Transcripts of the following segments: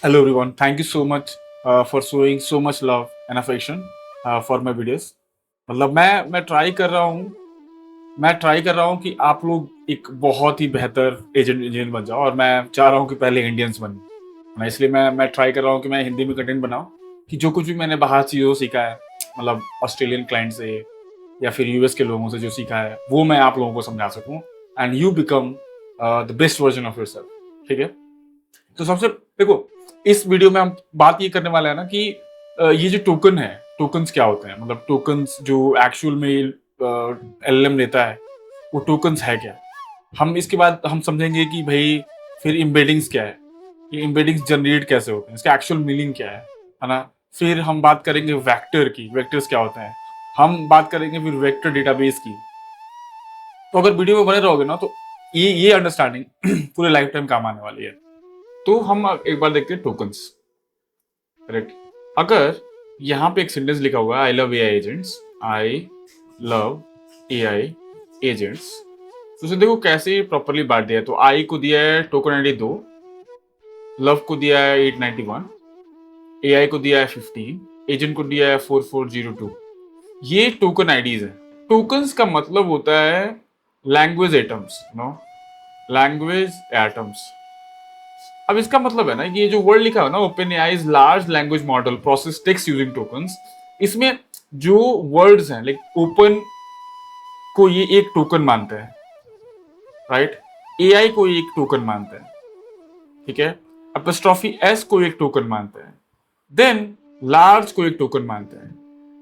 Hello everyone. Thank you so much for showing so much love and affection for my videos. मतलब मैं try कर रहा हूँ कि आप लोग एक बहुत ही बेहतर एजेंट इंजीनियर बन जाओ, और मैं चाह रहा हूँ कि पहले इंडियंस बने। इसलिए मैं ट्राई कर रहा हूँ कि मैं हिंदी में कंटेंट बनाऊँ, कि जो कुछ भी मैंने बाहर चीज़ों से सीखा है, मतलब ऑस्ट्रेलियन क्लाइंट से या फिर यूएस के लोगों से जो सीखा है, वो मैं आप लोगों को समझा सकूँ, and you become the best version of yourself. ठीक है? तो सबसे देखो, इस वीडियो में हम बात ये करने वाले हैं ना कि ये जो टोकन है, टोकन्स क्या होते हैं, मतलब टोकन्स जो एक्चुअल में एलएलएम लेता है, वो टोकन्स है क्या। हम इसके बाद हम समझेंगे कि भाई फिर इम्बेडिंग्स क्या है, ये इम्बेडिंग्स जनरेट कैसे होते हैं, इसका एक्चुअल मीनिंग क्या है ना। फिर हम बात करेंगे वेक्टर की, वेक्टर्स क्या होते हैं। हम बात करेंगे फिर वेक्टर डेटाबेस की। तो अगर वीडियो में बने रहोगे ना, तो ये अंडरस्टैंडिंग पूरे लाइफ टाइम काम आने वाली है। तो हम एक बार देखते हैं टोकन्स। करेक्ट। अगर यहाँ पे एक सेंटेंस लिखा हुआ है, I love AI agents, I love AI agents, तो उसे देखो कैसे प्रॉपरली बांट दिया है। तो आई को दिया है टोकन आईडी 2, लव को दिया है 891, एआई को दिया है 15, एजेंट को दिया है 4402। ये टोकन आईडीज है। टोकन्स का मतलब होता है language atoms, no, language atoms. अब इसका मतलब है ना, ये जो वर्ड लिखा है ना, open AI large language model process text using tokens, इसमें जो वर्ड्स हैं, लाइक ओपन को ये एक टोकन मानते हैं, राइट। एआई को एक टोकन मानते हैं, ठीक है। एपोस्ट्रोफी एस को एक टोकन मानते हैं, देन लार्ज को एक टोकन मानते हैं,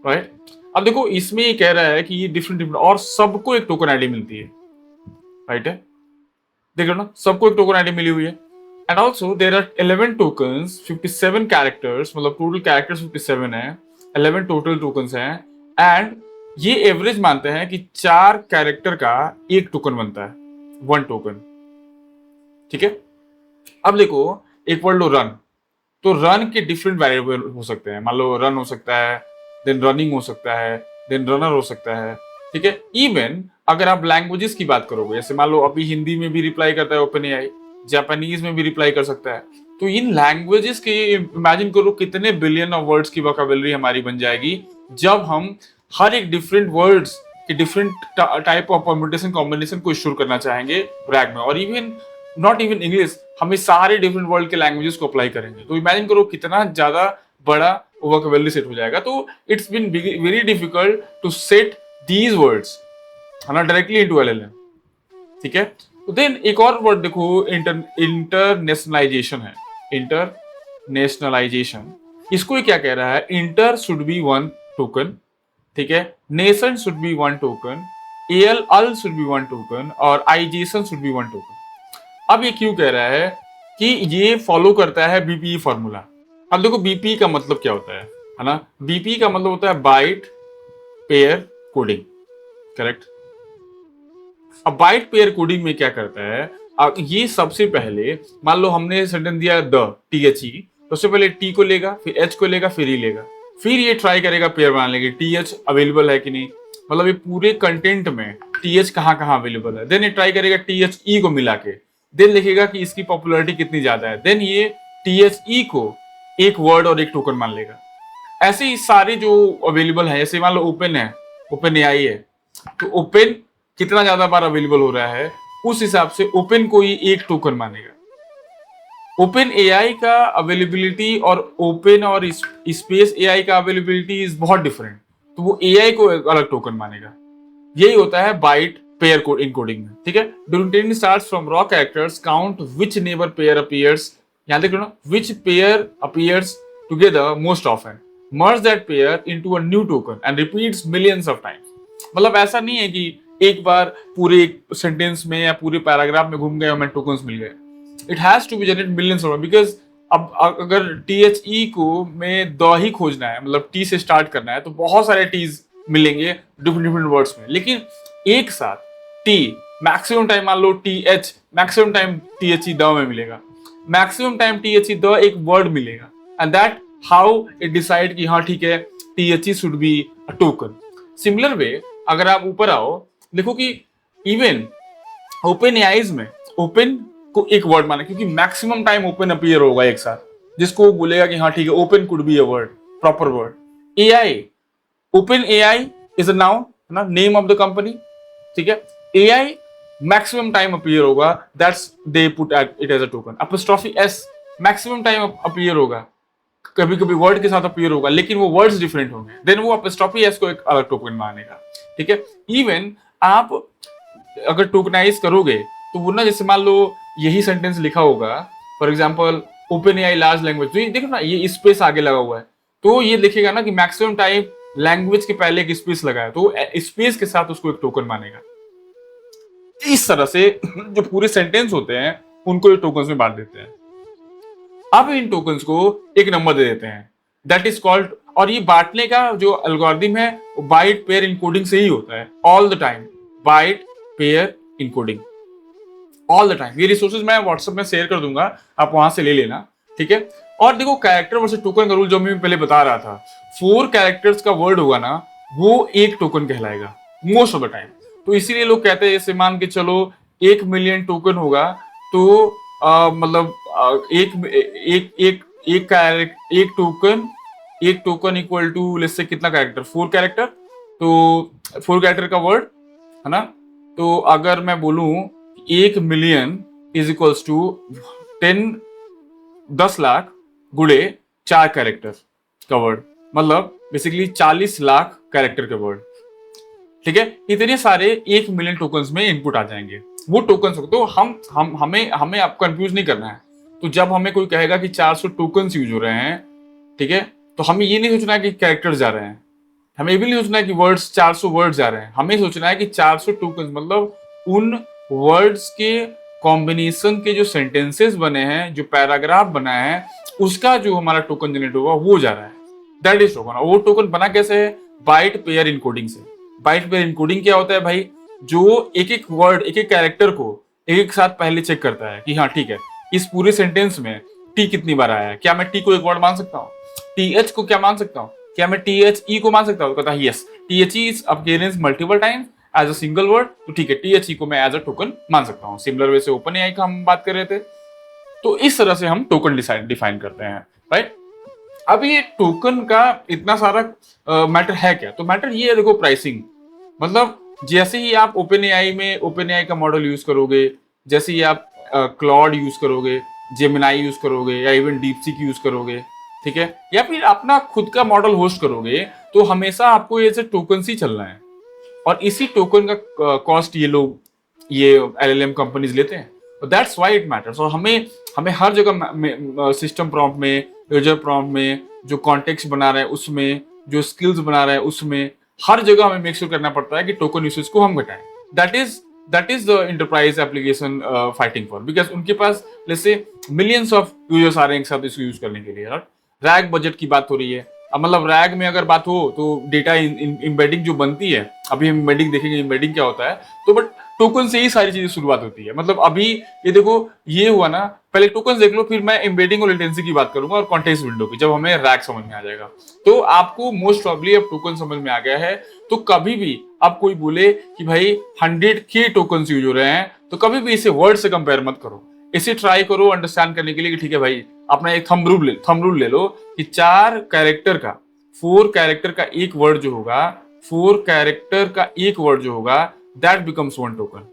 राइट। अब देखो, इसमें ये कह रहा है कि ये डिफरेंट डिफरेंट और सबको एक टोकन आईडी मिलती है, राइट है। देख लो ना, सबको एक टोकन आईडी मिली हुई है। And also there are 11 tokens, 57 characters, मतलब टोटल कैरेक्टर्स 57 है, 11 टोटल टोकन्स हैं। एंड ये एवरेज मानते हैं कि 4 कैरेक्टर का एक टोकन बनता है, 1 टोकन, ठीक है। अब देखो, एक वर्ड लो रन, तो रन के डिफरेंट वेरिएबल हो सकते हैं। मान लो रन हो सकता है, देन रनिंग हो सकता है, देन रनर हो सकता है, ठीक है। इवन अगर आप लैंग्वेजेस की बात करोगे, जैसे मान लो अभी हिंदी में भी रिप्लाई करता है ओपन एआई, जापानीज में भी रिप्लाई कर सकता है। तो इन लैंग्वेजेस के इमेजिन करो कितने बिलियन ऑफ वर्ड्स की वोकैबुलरी हमारी बन जाएगी, जब हम हर एक डिफरेंट वर्ड्स के different type of permutation combination को स्टोर करना चाहेंगे ब्रैग में। और इवन नॉट इवन इंग्लिश, हम इस सारे डिफरेंट वर्ल्ड के लैंग्वेजेस को अप्लाई करेंगे। तो इमेजिन करो कितना ज्यादा बड़ा वोकैबुलरी सेट हो जाएगा। तो it's been very difficult to set these words, है ना, डायरेक्टली इनटू एलएलएम, ठीक है। तो देन एक और वर्ड देखो, इंटरनेशनलाइजेशन है, इंटरनेशनलाइजेशन। इसको क्या कह रहा है, इंटर शुड बी 1 टोकन, ठीक है, nation should be 1 token, L al should be 1 token, और आइजेशन शुड बी 1 टोकन। अब ये क्यों कह रहा है कि ये फॉलो करता है बीपीई फॉर्मूला। अब देखो, बीपीई का मतलब क्या होता है ना। बीपीई का मतलब होता है बाइट पेयर कोडिंग, करेक्ट। अब बाइट पेयर कोडिंग में क्या करता है, अब ये सबसे पहले मान लो हमने सेंटेंस दिया द THE, तो सबसे पहले टी को लेगा, फिर एच को लेगा, फिर ई लेगा, फिर ये ट्राई करेगा पेयर बनाने की, TH अवेलेबल है कि नहीं, मतलब ये पूरे कंटेंट में TH कहाँ कहाँ अवेलेबल है। देन ये ट्राई करेगा THE को मिला के, देन लिखेगा कि इसकी पॉपुलैरिटी कितनी ज्यादा है, देन ये THE को एक वर्ड और एक टोकन मान लेगा। ऐसे ही सारे जो अवेलेबल है, जैसे मान लो ओपन है, ओपन एआई है, तो ओपन कितना ज्यादा बार अवेलेबल हो रहा है, उस हिसाब से ओपन को ही एक टोकन मानेगा। ओपन एआई का अवेलेबिलिटी और ओपन और स्पेस एआई का अवेलेबिलिटी इज बहुत डिफरेंट, तो वो एआई को एक अलग टोकन मानेगा। यही होता है बाइट पेयर कोड इनकोडिंग में, ठीक है। Don't starts from raw characters, count which neighbour pair appears, यहां देख लो ना, which pair appears together most often, merge that pair into a new token and repeats millions of times. मतलब ऐसा नहीं है कि एक बार पूरे एक सेंटेंस में या पूरे पैराग्राफ में घूम गए और हमें टोकन्स मिल गए। It has to be generate millions of, because अब अगर THE को में द ही खोजना है, मतलब टी से स्टार्ट करना है, तो बहुत सारे टीज मिलेंगे डिफरेंट डिफरेंट वर्ड्स में, लेकिन एक साथ टी मैक्सिमम टाइम मान लो TH, maximum time THE the में मिलेगा, मैक्सिमम टाइम THE द एक वर्ड मिलेगा, and that how it decide कि हाँ ठीक है, THE should be a token. Similar way अगर आप ऊपर आओ, देखो कि इवन ओपन एआईज में ओपन को एक वर्ड माना, क्योंकि मैक्सिमम टाइम ओपन अपीयर होगा एक साथ, जिसको वो बोलेगा कि हाँ ठीक है, open could be a word, proper word. AI, open AI is a noun, है ना, नेम ऑफ द कंपनी, ठीक है। एआई मैक्सिमम टाइम अपीयर होगा, that's they put it as a token. Apostrophe S maximum time appear होगा, कभी कभी word के साथ अपीयर होगा, लेकिन वो वर्ड्स डिफरेंट होंगे, देन वो एपोस्ट्रोफी एस को एक अलग टोकन मानेगा, ठीक है। इवन आप अगर टोकनाइज करोगे तो वो ना, जैसे मान लो यही सेंटेंस लिखा होगा, for example open AI large language, तो ये देखो ना, ये स्पेस आगे लगा हुआ है, तो ये लिखेगा ना कि मैक्सिमम टाइम लैंग्वेज के पहले एक स्पेस लगा है, तो स्पेस के साथ उसको एक टोकन मानेगा। इस तरह से जो पूरे सेंटेंस होते हैं उनको ये टोकन्स में बांट देते हैं। अब इन टोकन्स को एक नंबर दे देते हैं, दैट इज कॉल्ड, और ये बांटने का जो एल्गोरिथम है वो बाइट पेयर इनकोडिंग से ही होता है, all the time, byte pair encoding, all the time. ये रिसोर्सेज मैं व्हाट्सएप में शेयर कर दूंगा, आप वहां से ले लेना, ठीक है। और देखो कैरेक्टर वर्सेस टोकन का रूल जो मैं पहले बता रहा था, 4 कैरेक्टर्स का वर्ड होगा ना, वो एक टोकन कहलाएगा मोस्ट ऑफ द टाइम। तो इसीलिए लोग कहते हैं, जैसे मान के चलो 1 मिलियन टोकन होगा, तो मतलब एक एक एक एक टोकन, एक token equal to let's say कितना कैरेक्टर, 4 कैरेक्टर, तो 4 कैरेक्टर का वर्ड, है ना। तो अगर मैं बोलूं 1 million is equals to 10 lakh गुड़े 4 कैरेक्टर का वर्ड, मतलब बेसिकली 40 लाख कैरेक्टर के वर्ड, ठीक है। इतने सारे 1 मिलियन टोकन्स में इनपुट आ जाएंगे, वो टोकन्स हो, तो हम हमें हमें आप कंफ्यूज नहीं करना है। तो जब हमें कोई कहेगा कि 400 टोकन्स यूज हो रहे हैं, ठीक है, तो हमें ये नहीं सोचना है कि कैरेक्टर्स जा रहे हैं, हमें ये भी नहीं सोचना है कि वर्ड्स 400 वर्ड्स जा रहे हैं, हमें सोचना है कि 400 टोकन्स मतलब उन वर्ड्स के कॉम्बिनेशन के जो सेंटेंसेस बने हैं, जो पैराग्राफ बना है, उसका जो हमारा टोकन जनरेट होगा वो जा रहा है, दैट इज टोकन। वो टोकन बना कैसे है, बाइट पेयर इनकोडिंग से। बाइट पेयर इनकोडिंग क्या होता है भाई, जो एक एक वर्ड, एक एक कैरेक्टर को एक साथ पहले चेक करता है कि हाँ ठीक है, इस पूरे सेंटेंस में टी कितनी बार आया है, क्या मैं टी को एक वर्ड मान सकता हूँ, टी एच को क्या मान सकता हूँ, क्या मैं टी एच ई को मान सकता हूँ, कहता है yes, T H E is appearance multiple times as a single word, तो ठीक है, टी एच ई को मैं एज अ टोकन मान सकता हूँ। सिमिलर वे से ओपन एआई का हम बात कर रहे थे, तो इस तरह से हम टोकन डिफाइन करते हैं, राइट। अब ये टोकन का इतना सारा मैटर है क्या, तो मैटर ये है, देखो प्राइसिंग, मतलब जैसे ही आप ओपन एआई का मॉडल यूज करोगे, जैसे ही आप क्लॉड यूज करोगे, जेमिनाई यूज करोगे, या इवन डीपसीक यूज करोगे, ठीक है, या फिर अपना खुद का मॉडल होस्ट करोगे, तो हमेशा आपको ये टोकन ही चलना है, और इसी टोकन का कॉस्ट ये लोग, ये एलएलएम कंपनीज लेते हैं, दैट्स व्हाई इट मैटर्स। और हमें हमें हर जगह सिस्टम प्रॉम्प्ट में, यूजर प्रॉम्प्ट में, जो कॉन्टेक्स्ट बना रहा है उसमें, जो स्किल्स बना रहा है उसमें, हर जगह हमें मेक श्योर करना पड़ता है कि टोकन यूसेज को हम घटाएं। That is the enterprise application fighting for, because उनके पास जैसे मिलियंस ऑफ यूजर्स आ रहे हैं एक साथ इसको यूज करने के लिए। रैग बजट की बात हो रही है, अब मतलब रैग में अगर बात हो तो डेटा इम्बेडिंग जो बनती है, अभी हम इम्बेडिंग देखेंगे इम्बेडिंग क्या होता है, तो बट टोकन से ही सारी चीजें शुरुआत होती है। मतलब अभी ये देखो, ये हुआ ना, पहले टोकन देख लो, फिर मैं एम्बेडिंग और लेटेंसी की बात करूंगा और कॉन्टेक्स्ट विंडो की, जब हमें रैग समझ में आ जाएगा। तो आपको मोस्ट प्रॉब्ली अब टोकन समझ में आ गया है, तो कभी भी आप कोई बोले कि भाई 100 के टोकन यूज हो रहे हैं, तो कभी भी इसे वर्ड से कंपेयर मत करो, इसे ट्राई करो अंडरस्टैंड करने के लिए कि ठीक है भाई, अपना एक थंब रूल ले लो कि 4 कैरेक्टर का, 4 कैरेक्टर का एक वर्ड जो होगा, 4 कैरेक्टर का एक वर्ड जो होगा, दैट बिकम्स 1 टोकन,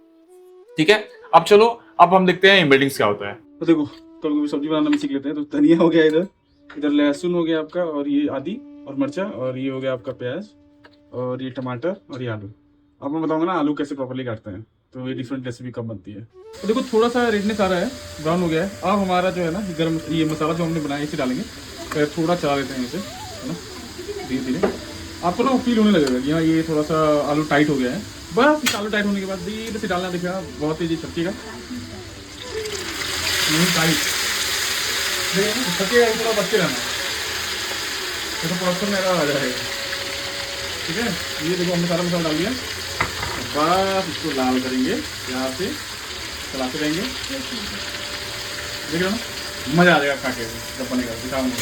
ठीक है। अब चलो, अब हम देखते हैं एम्बेडिंग्स क्या होता है। तो देखो, कभी कभी सब्जी बनाना भी सीख लेते हैं। तो धनिया हो गया, इधर इधर लहसुन हो गया आपका, और ये आदि और मिर्चा, और ये हो गया आपका प्याज, और ये टमाटर, और ये आलू। अब मैं बताऊंगा ना आलू कैसे प्रॉपर्ली काटते हैं, तो ये डिफरेंट रेसिपी कब बनती है। तो देखो थोड़ा सा रेडनेस आ रहा है, ब्राउन हो गया है। अब हमारा जो है ना गरम, ये मसाला जो हमने बनाया इसे डालेंगे, थोड़ा चला लेते हैं इसे, है ना, धीरे धीरे। आपको ना फील होने लगेगा कि हाँ ये थोड़ा सा आलू टाइट हो गया है। बस आलू टाइट होने के बाद धीरे से डालना, दिखेगा बहुत तेजी छटकेगा नहीं, टाइट छटकेगा, थोड़ा बच्चे रहना, तो प्रोडक्शन मेरा आ जाएगा, ठीक है। ये देखो हमने सारा मसाला डाल दिया, बस इसको लाल करेंगे, प्यार से चलाते रहेंगे, देख रहे हो ना, मजा आ जाएगा खा के जब बनेगा, दिखाऊंगा,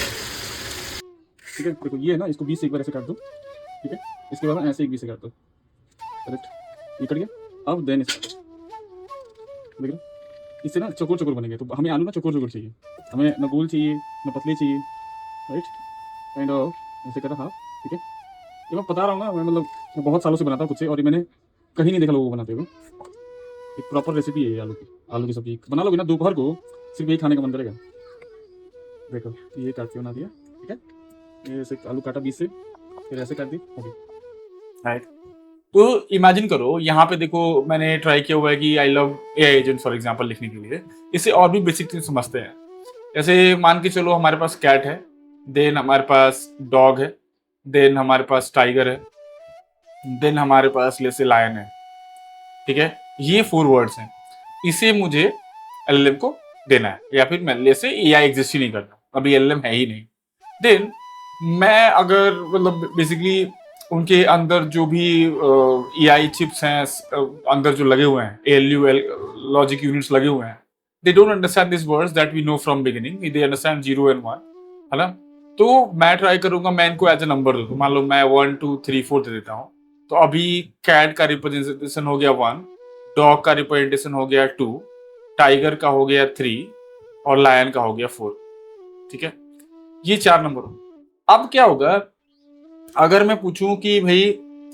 ठीक है। देखो ये है ना, इसको 20 से एक बार ऐसे काट दो, ठीक है, इसके बाद ऐसे एक 20 से काट दो, करेक्ट, ये कट गया। अब देन देख रहे इससे ना चौकोर चौकोर बनेंगे। तो हमें आलू ना चौकोर चौकोर चाहिए, हमें ना गोल चाहिए ना पतले चाहिए, राइट। काइंड ऑफ ऐसे करा हाफ, ठीक है। ये मैं बता रहा हूँ ना, मैं मतलब मैं बहुत सालों से बनाता हूँ खुद से, और ये मैंने कहीं नहीं देखा लोगों को बनाते हुए। एक प्रॉपर रेसिपी है ये आलू की सब्जी बना लोगे ना दोपहर को, सिर्फ यही खाने का मन करेगा। देखो ये काट के बना दिया, ठीक है। ये ऐसे आलू काटा बीच से, फिर ऐसे काट दी, ओके। राइट। तो इमेजिन करो, यहाँ पे देखो मैंने ट्राई किया हुआ है कि I love AI agent for example लिखने के लिए। इसे और भी बेसिक चीज समझते हैं। जैसे मान के चलो हमारे पास कैट है, देन हमारे पास डॉग है, देन हमारे पास टाइगर है, देन हमारे पास जैसे लायन है, ठीक है। ये 4 वर्ड्स हैं। इसे मुझे एलएलएम को देना है, या फिर मैं जैसे एआई एग्जिस्ट ही नहीं करता, अभी एलएलएम है ही नहीं। देन मैं अगर मतलब बेसिकली उनके अंदर जो भी एआई चिप्स हैं, अंदर जो लगे हुए हैं, एएलयू लॉजिक यूनिट्स लगे हुए हैं, they don't understand this words that we know from beginning, they understand 0 and 1, है ना। तो मैं ट्राई करूंगा, मैं इनको एज ए नंबर दे दूं, मान लो मैं 1 2 3 4 दे देता हूँ। तो अभी कैट का रिप्रेजेंटेशन हो गया 1, डॉग का रिप्रेजेंटेशन हो गया 2, टाइगर का हो गया 3, और लायन का हो गया 4, ठीक है। ये 4 नंबर हो। अब क्या होगा, अगर मैं पूछूं कि भाई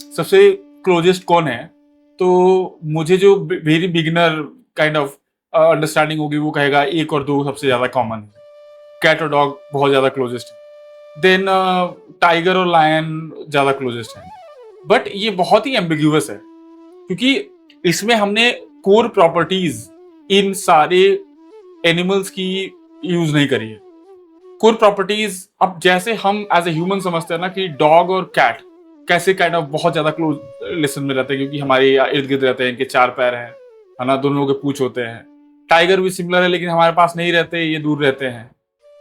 सबसे क्लोजेस्ट कौन है, तो मुझे जो very beginner kind of understanding होगी वो कहेगा 1 और 2 सबसे ज्यादा कॉमन है, कैट और डॉग बहुत ज्यादा क्लोजेस्ट है, देन टाइगर और लायन ज्यादा क्लोजेस्ट है। बट ये बहुत ही एम्बिग्यूअस है, क्योंकि इसमें हमने कोर प्रॉपर्टीज इन सारे एनिमल्स की यूज नहीं करी है। कोर प्रॉपर्टीज, अब जैसे हम एज ए ह्यूमन समझते हैं ना कि डॉग और कैट कैसे काइंड ऑफ बहुत ज्यादा क्लोज रिलेशन में रहते हैं, क्योंकि हमारे इर्द गिर्द रहते हैं, इनके 4 पैर हैं, है ना, दोनों के पूंछ होते हैं। टाइगर भी सिमिलर है, लेकिन हमारे पास नहीं रहते, ये दूर रहते हैं।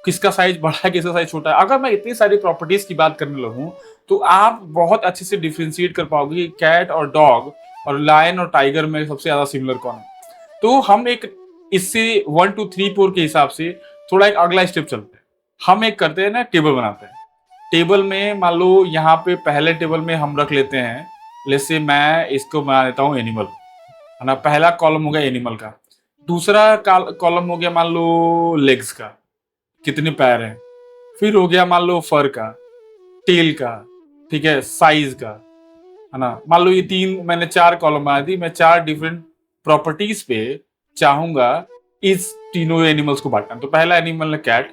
किसका साइज बड़ा है, किसका साइज छोटा है, अगर मैं इतनी सारी प्रॉपर्टीज की बात करने लगूं, तो आप बहुत अच्छे से डिफ्रेंशिएट कर पाओगे कि कैट और डॉग और लायन और टाइगर में सबसे ज्यादा सिमिलर कौन है। तो हम एक इससे 1 2 3 4 के हिसाब से थोड़ा एक अगला स्टेप चलते हैं। हम एक करते हैं ना, टेबल बनाते हैं। टेबल में मान लो यहाँ पे पहले टेबल में हम रख लेते हैं, जैसे मैं इसको बना देता हूँ एनिमल, है ना। पहला कॉलम हो गया एनिमल का, दूसरा कॉलम हो गया मान लो लेग्स का, कितने पैर हैं, फिर हो गया मान लो फर का, टेल का, ठीक है, साइज का, है ना। मान लो ये 3 मैंने 4 कॉलम बना दी, मैं 4 डिफरेंट प्रॉपर्टीज पे चाहूंगा इस तीनों एनिमल्स को बांटना। तो पहला एनिमल है कैट,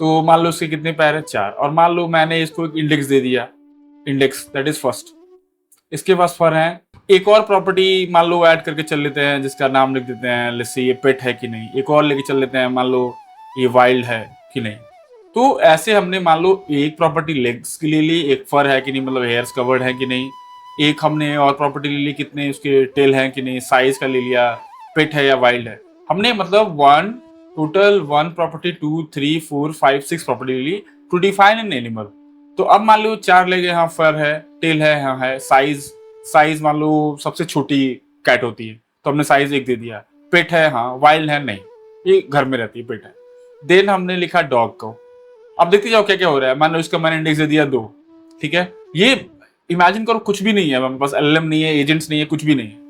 तो मान लो उसके कितने पैर हैं, 4, और मान लो मैंने इसको एक इंडेक्स दे दिया, इंडेक्स दैट इज फर्स्ट। इसके पास फर है। एक और प्रॉपर्टी मान लो ऐड करके चल लेते हैं, जिसका नाम लिख देते हैं, जैसे ये पेट है कि नहीं। एक और लेके चल लेते हैं, मान लो ये वाइल्ड है कि नहीं। तो ऐसे हमने मान लो एक प्रॉपर्टी लेग्स के लिए ली, एक फर है कि नहीं, मतलब हेयर्स कवर्ड है कि नहीं। एक हमने और प्रॉपर्टी ले ली, कितने उसके टेल हैं कि नहीं, साइज का ले लिया, पेट है या वाइल्ड है। हमने मतलब टोटल 1 प्रॉपर्टी 2 3 4 5 6 प्रॉपर्टी ले ली टू डिफाइन एन एनिमल। तो अब मान लो 4 ले गए, हाँ फर है, टेल है, हाँ है, साइज साइज मान लो सबसे छोटी कैट होती है, तो हमने साइज 1 दे दिया। पेट है, हाँ, वाइल्ड है नहीं, ये घर में रहती है, पेट है। देन हमने लिखा डॉग को। अब देखते जाओ क्या क्या हो रहा है। मान लो इसका मैंने इंडेक्स दे दिया 2, ठीक है। ये इमेजिन करो कुछ भी नहीं है, हमारे पास एलएम नहीं है, एजेंट्स नहीं है, कुछ भी नहीं है।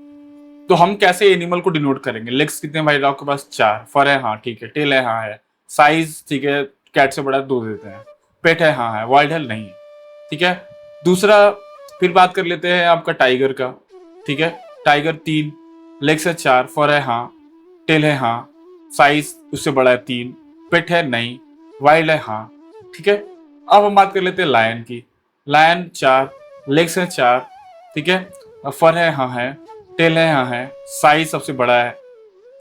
तो हम कैसे एनिमल को डिनोट करेंगे। लेग्स कितने भाई डॉग के पास, 4, फर है, हाँ ठीक है, टेल है, हाँ है, साइज ठीक है, कैट से बड़ा 2 देते हैं, पेट है, हाँ है, वाइल्ड है नहीं, ठीक है। दूसरा फिर बात कर लेते हैं आपका टाइगर का, ठीक है। टाइगर 3, लेग्स है 4, फर है, हाँ, टेल है, हाँ, साइज उससे बड़ा है 3, पेट है नहीं, वाइल्ड है, हाँ, ठीक है। अब हम बात कर लेते हैं लायन की। लायन 4, लेग्स है 4, ठीक है, फर है, हाँ है, टेल है, हाँ है, साइज सबसे बड़ा है,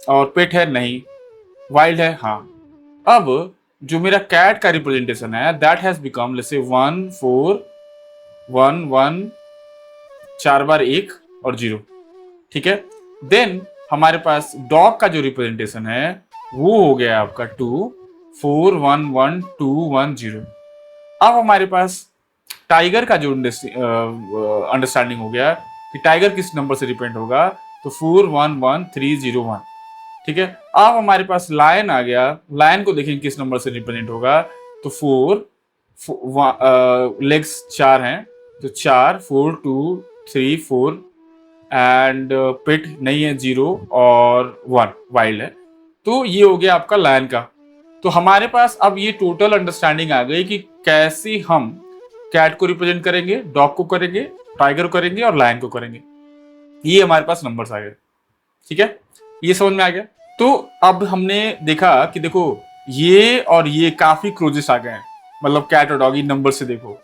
और पेट है नहीं, वाइल्ड है, हाँ। अब जो मेरा कैट का रिप्रेजेंटेशन है, that has become let's say 1 4 1 1, 4 बार 1 और 0, ठीक है। देन हमारे पास डॉग का जो रिप्रेजेंटेशन है वो हो गया आपका 2 4 1 1 2 1 0। अब हमारे पास टाइगर का जो अंडरस्टैंडिंग हो गया कि टाइगर किस नंबर से रिप्रेजेंट होगा, तो 4 1 1 3 0 1, ठीक है। अब हमारे पास लायन आ गया। लायन को देखें किस नंबर से रिप्रेजेंट होगा, तो 4 लेग्स 4 हैं, तो 4 4 2 3 4, एंड पेट नहीं है 0 और 1 वाइल्ड है। तो ये हो गया आपका लायन का। तो हमारे पास अब ये टोटल अंडरस्टैंडिंग आ गई कि कैसे हम कैट को रिप्रेजेंट करेंगे, डॉग को करेंगे, टाइगर को करेंगे और लायन को करेंगे। ये हमारे पास नंबर्स आ गए। ठीक है, ये समझ में आ गया। तो अब हमने देखा कि देखो ये और ये काफी क्लोजेस्ट आ गए हैं, मतलब कैट और डॉग इन नंबर से देखो,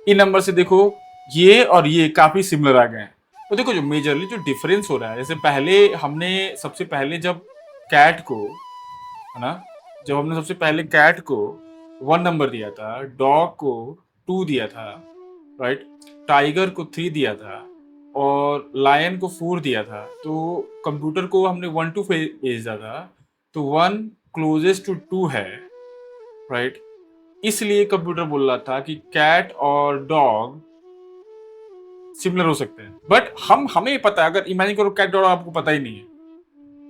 इन नंबर से देखो ये और ये काफी सिमिलर आ गए हैं। तो देखो जो मेजरली जो डिफरेंस हो रहा है, जैसे पहले हमने सबसे पहले जब कैट को, है ना, जब हमने सबसे पहले कैट को 1 नंबर दिया था, डॉग को 2 दिया था, राइट, टाइगर को 3 दिया था और लायन को 4 दिया था, तो कंप्यूटर को हमने 1 टू भेजा था, तो 1 क्लोजेस्ट टू 2 है, राइट। इसलिए कंप्यूटर बोल रहा था कि कैट और डॉग सिमिलर हो सकते हैं। बट हमें पता है, अगर इमेजिन करो कैट डॉग आपको पता ही नहीं है,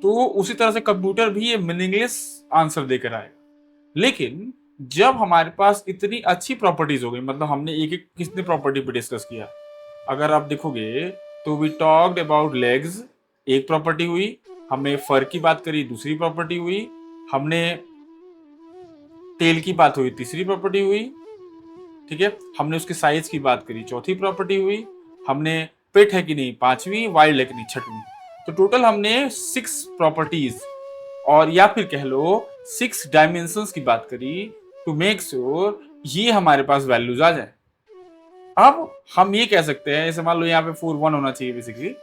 तो उसी तरह से कंप्यूटर भी ये मीनिंगलेस आंसर देकर आएगा। लेकिन जब हमारे पास इतनी अच्छी प्रॉपर्टीज हो गई, मतलब हमने एक एक कितने प्रॉपर्टी पे डिस्कस किया, अगर आप देखोगे तो वी टॉक्ड अबाउट लेग्स, एक प्रॉपर्टी हुई, हमने फर की बात करी, दूसरी प्रॉपर्टी हुई, हमने टेल की बात हुई, तीसरी प्रॉपर्टी हुई, ठीक है, हमने उसके साइज की बात करी, चौथी प्रॉपर्टी हुई, हमने पेट है कि नहीं पांचवी, वाइल्ड है कि नहीं छठवीं। तो टोटल हमने 6 प्रॉपर्टीज और या फिर कह लो 6 डायमेंशंस की बात करी टू मेक श्योर ये हमारे पास वैल्यूज आ जाए। अब हम ये कह सकते हैं, जैसे मान लो यहाँ पे 4 1 होना चाहिए बेसिकली,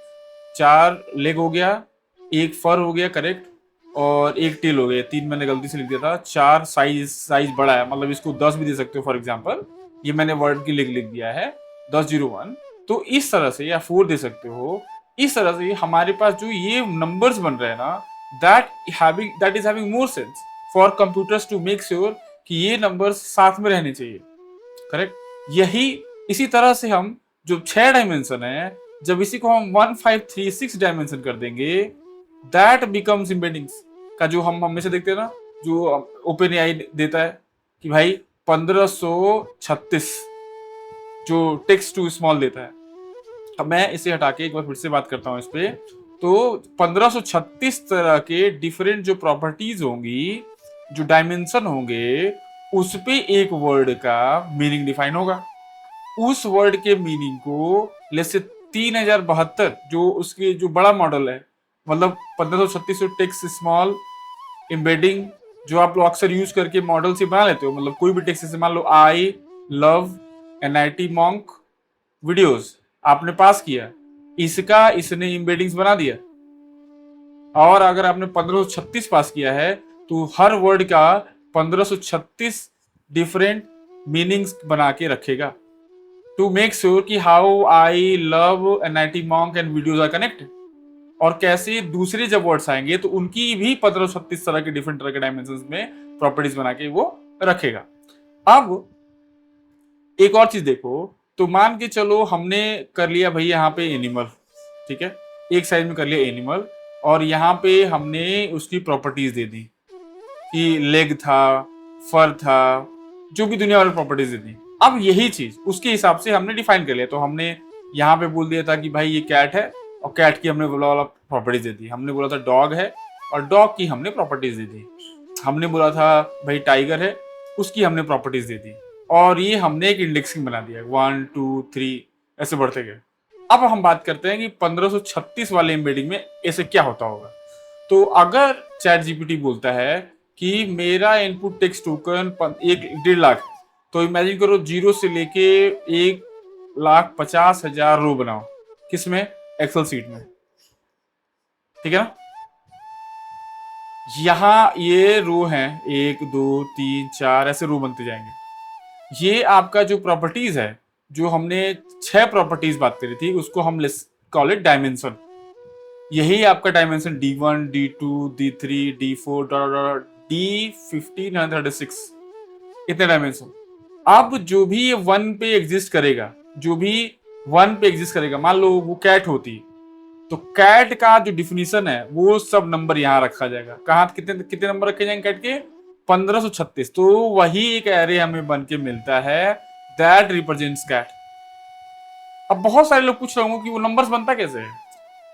4 लेग हो गया, 1 फर हो गया करेक्ट, और 1 टेल हो गया, 3 मैंने गलती से लिख दिया था, 4 साइज बड़ा है, मतलब इसको 10 भी दे सकते हो फॉर एग्जाम्पल, ये मैंने वर्ड की लिख दिया है 1001, तो इस तरह से, या 4 दे सकते हो, इस तरह से हमारे पास जो ये नंबर्स बन रहे हैं ना, that is having more sense for computers to make sure कि ये नंबर्स साथ में रहने चाहिए, करेक्ट। यही इसी तरह से हम जो 6 डायमेंशन है, जब इसी को हम 1 5 3 6 डायमेंशन कर देंगे, दैट बिकम्स एम्बेडिंग्स का जो हम हमेशा देखते हैं ना, जो ओपन एआई देता है कि भाई 1536 जो टेक्स्ट टू स्मॉल देता है। अब मैं इसे हटा के एक बार फिर से बात करता हूं इस पे, तो 1536 तरह के डिफरेंट जो प्रॉपर्टीज होंगी, जो डायमेंशन होंगे, उस पे एक वर्ड का मीनिंग डिफाइन होगा। उस वर्ड के मीनिंग को जैसे 3072 जो उसके जो बड़ा मॉडल है, मतलब 1536 टेक्स्ट स्मॉल एम्बेडिंग जो आप लोग अक्सर यूज करके मॉडल से बना लेते हो, मतलब कोई भी टेक्स्ट से मान लो I love NIT monk videos आपने पास किया, इसका इसने एम्बेडिंग्स बना दिया। और अगर आपने 1536 पास किया है तो हर वर्ड का 1536 डिफरेंट मीनिंग्स बना के रखेगा टू मेक श्योर कि how I love NIT monk and videos are connected, और कैसे दूसरे जब वर्ड्स आएंगे तो उनकी भी 1536 तरह के डिफरेंट तरह के डायमेंशंस में प्रॉपर्टीज बना के वो रखेगा। अब एक और चीज देखो, तो मान के चलो हमने कर लिया भाई यहाँ पे एनिमल, ठीक है, एक साइड में कर लिया एनिमल, और यहाँ पे हमने उसकी प्रॉपर्टीज दे दी कि लेग था, फर था, जो भी दुनिया वाली प्रॉपर्टीज दे दी। अब यही चीज उसके हिसाब से हमने डिफाइन कर लिया, तो हमने यहाँ पे बोल दिया था कि भाई ये कैट है, और कैट की हमने बोला वाला प्रॉपर्टीज दे दी। हमने बोला था डॉग है, और डॉग की हमने प्रॉपर्टीज दे दी। हमने बोला था भाई टाइगर है, उसकी हमने प्रॉपर्टीज दे दी, और ये हमने एक इंडेक्सिंग बना दिया 1 2 3 ऐसे बढ़ते गए। अब हम बात करते हैं कि 1536 वाले एम्बेडिंग में ऐसे क्या होता होगा। तो अगर चैट जीपीटी बोलता है कि मेरा इनपुट टेक्स्ट टोकन 1.5 लाख, तो इमेजिन करो 0 से लेके 1,50,000 रो बनाओ, किसमें, एक्सेल सीट में, ठीक है ना। यहाँ ये रो हैं 1 2 3 4 ऐसे रो बनते जाएंगे। ये आपका जो प्रॉपर्टीज है, जो हमने 6 प्रॉपर्टीज बात करी थी, उसको हम कॉल इट डायमेंशन। यही आपका dimension D1 D2 D3 D4 D15 36 इतने डायमेंशन। अब जो भी 1 पे एग्जिस्ट करेगा, जो भी 1 पे एग्जिस्ट करेगा, मान लो वो कैट होती, तो कैट का जो डिफिनीशन है वो सब नंबर यहाँ रखा जाएगा। कहाँ कितने कितने नंबर रखे जाएंगे कैट के, 1536। तो वही एक एरे हमें बन के मिलता है दैट रिप्रेजेंट्स कैट। अब बहुत सारे लोग पूछ रहे होंगे कि वो नंबर्स बनता कैसे है,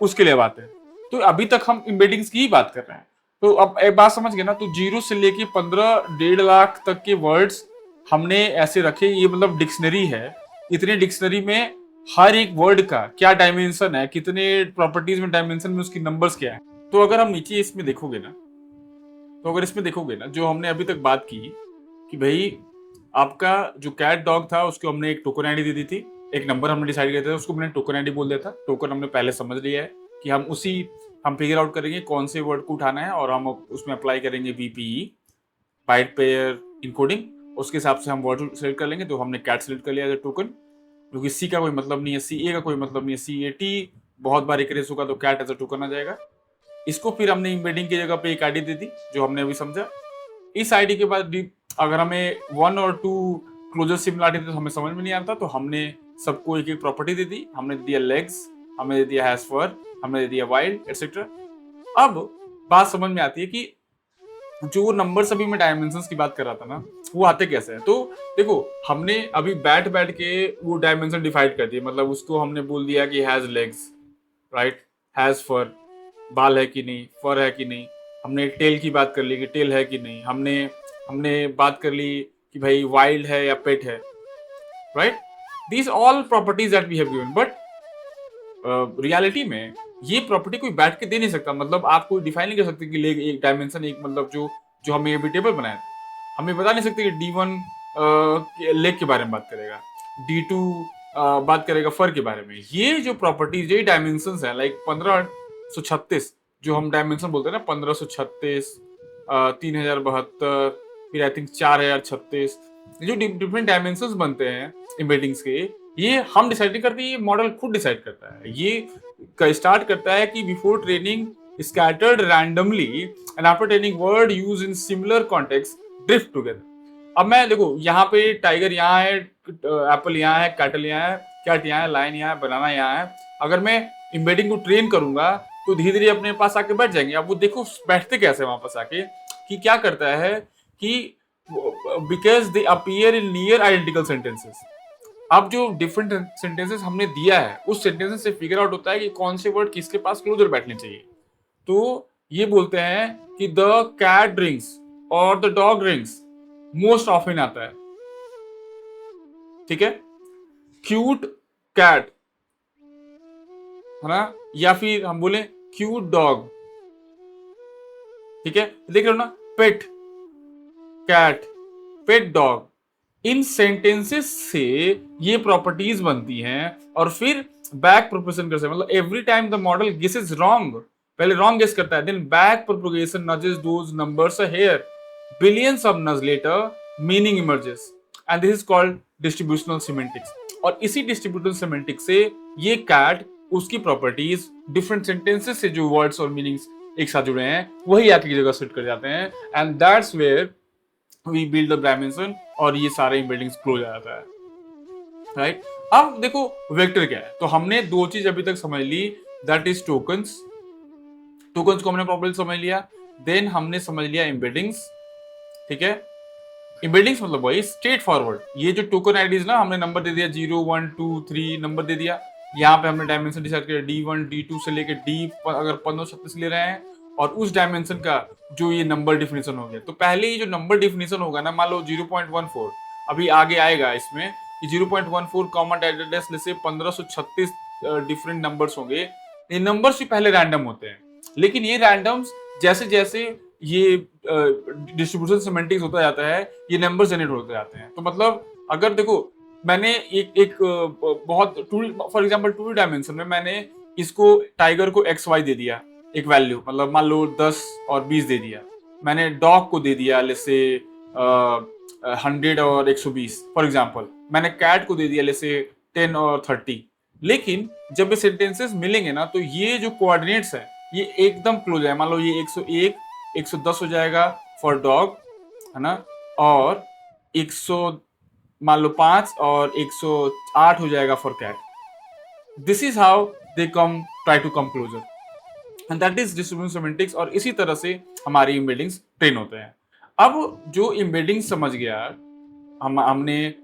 उसके लिए बात है। तो अभी तक हम एम्बेडिंग्स की ही बात कर रहे हैं, तो अब एक बात समझ गए ना, तो 0 से लेके 15-1.5 लाख तक के वर्ड्स हमने ऐसे रखे, ये मतलब डिक्शनरी है। इतने डिक्शनरी में हर एक वर्ड का क्या डायमेंशन है, कितने प्रॉपर्टीज में डायमेंशन में उसकी नंबर्स क्या है। तो अगर हम नीचे इसमें देखोगे ना, तो अगर इसमें देखोगे ना, जो हमने अभी तक बात की कि भाई आपका जो कैट डॉग था उसको हमने एक टोकन आईडी दे दी थी, एक नंबर हमने डिसाइड किया था, उसको हमने टोकन आईडी बोल दिया था। टोकन हमने पहले समझ लिया है कि हम फिगर आउट करेंगे कौन से वर्ड को उठाना है, और हम उसमें अप्लाई करेंगे बीपीई, बाइट पेयर इनकोडिंग। उसके हिसाब से हम वर्ड सेलेक्ट कर लेंगे। तो हमने कैट सेलेक्ट कर लिया एज टोकन, क्योंकि सी का कोई मतलब नहीं है, सी ए का कोई मतलब नहीं है, सी ए टी बहुत बार एक रेस होगा, तो कैट एज अ टोकन आ जाएगा। इसको फिर हमने इम्बेडिंग की जगह पे एक आईडी दे दी, जो हमने अभी समझा। इस आईडी के बाद अगर हमें 1 और 2 क्लोजर सिमिलरिटी तो हमें समझ में नहीं आता, तो हमने सबको एक एक प्रॉपर्टी दे दी। हमने दे दिया लेग्स, हमने दे दिया हैज फर, हमने दे दिया वाइल्ड एक्सेट्रा। अब बात समझ में आती है कि जो नंबर्स अभी मैं डायमेंशंस की बात कर रहा था ना, वो आते कैसे हैं। तो देखो, हमने अभी बैठ बैठ के वो डायमेंशन डिफाइड कर दिए। मतलब उसको हमने बोल दिया कि हैज लेग्स, राइट, हैज फर, बाल है कि नहीं, फर है कि नहीं। हमने टेल की बात कर ली कि टेल है कि नहीं। हमने हमने बात कर ली कि भाई वाइल्ड है या पेट है, right. These all properties that we have given, but reality में ये प्रॉपर्टी कोई बैठ के दे नहीं सकता। मतलब आप कोई डिफाइन नहीं कर सकते कि लेग एक डायमेंशन, एक मतलब जो हमें अभी टेबल बनाया था, हमें बता नहीं सकते कि D1 लेग के बारे में बात करेगा, D2 बात करेगा फर के बारे में। ये जो प्रॉपर्टीज, ये डायमेंशन है, लाइक 1536 जो हम डायमेंशन बोलते हैं ना, 1536, 3072, फिर आई थिंक 4036, जो डिफरेंट डायमेंशन बनते हैं एम्बेडिंग्स के, ये हम डिसाइड नहीं करते, ये मॉडल खुद डिसाइड करता है। ये स्टार्ट करता है कि before training scattered randomly and after training word used in similar context drift together। अब मैं देखो, यहाँ पे टाइगर यहाँ है, एप्पल यहाँ है, कैटल यहाँ है, कैट यहाँ है, लायन यहाँ है, बनाना यहाँ है। अगर मैं एम्बेडिंग को ट्रेन करूंगा तो धीरे धीरे अपने पास आके बैठ जाएंगे। अब वो देखो बैठते कैसे वहां पास आके, कि क्या करता है कि because they appear in near identical sentences. अब जो डिफरेंट सेंटेंसेस हमने दिया है, उस सेंटेंसेस से फिगर आउट होता है कि कौन से वर्ड किसके पास क्लोजर बैठने चाहिए। तो ये बोलते हैं कि द कैट ड्रिंक्स और the dog drinks most often आता है, ठीक है। क्यूट कैट, है ना, या फिर हम बोले क्यूट डॉग, ठीक है। देख रहे हो ना, पेट कैट, पेट डॉग, इन सेंटेंसेस से ये प्रॉपर्टीज बनती हैं। और फिर बैक प्रोपोगेशन करते हैं, मतलब every time the model guesses wrong, पहले रॉन्ग गेस करता है, then back propagation nudges those numbers a hair, billions of nudge later meaning emerges, and this is called distributional semantics. और इसी डिस्ट्रीब्यूशनल सिमेंटिक्स से ये कैट, उसकी प्रॉपर्टीज डिफरेंट सेंटेंसेस से जो वर्ड्स और मीनिंग्स एक साथ जुड़े हैं, वही आके की जगह सेट कर जाते हैं, and that's where we build the dimension, और ये सारे बिल्डिंग्स क्लोज आ जाता है, राइट। अब देखो वेक्टर क्या है। तो हमने दो चीज अभी तक समझ ली, दैट इज टोकन्स। टोकन्स को हमने प्रॉपर्ली समझ लिया। देन हमने समझ लिया एम्बेडिंग्स, ठीक है। एम्बेडिंग्स मतलब वही स्ट्रेट फॉरवर्ड, ये जो टोकन आईडीज ना, हमने नंबर दे दिया 0 1 2 3 नंबर दे दिया। यहाँ पे हमने डायमेंशन डिसाइड किया D1 D2 से लेके D, अगर 1536 ले रहे हैं, और उस डायमेंशन का जो ये नंबर डिफिनेशन हो गया। तो पहले ये जो नंबर डिफिनेशन होगा ना, मान लो 0.14, अभी आगे आएगा इसमें कि 0.14 कॉमन डायरेक्ट से 1536 डिफरेंट नंबर्स होंगे। ये नंबर्स भी पहले रैंडम होते हैं, लेकिन ये रैंडम्स जैसे जैसे ये डिस्ट्रीब्यूशन सिमेंटिक्स होता जाता है, ये नंबर जनरेट होते जाते हैं। तो मतलब अगर देखो, मैंने एक बहुत फॉर एग्जांपल 2 डायमेंशन में मैंने इसको टाइगर को XY दे दिया एक वैल्यू, मतलब मान लो 10 और 20 दे दिया। मैंने डॉग को दे दिया जैसे 100 और 120 फॉर एग्जांपल। मैंने कैट को दे दिया जैसे 10 और 30। लेकिन जब ये सेंटेंसेस मिलेंगे ना, तो ये जो कोऑर्डिनेट्स है ये एकदम क्लोज है। मान लो ये 101 110 हो जाएगा फॉर डॉग, है ना, और 100 मान लो 5 और 108 हो जाएगा for cat. This is how they come try to come closer, and that is distribution semantics. और इसी तरह से हमारी एम्बेडिंग्स ट्रेन होते हैं। अब जो एम्बेडिंग समझ गया, हमने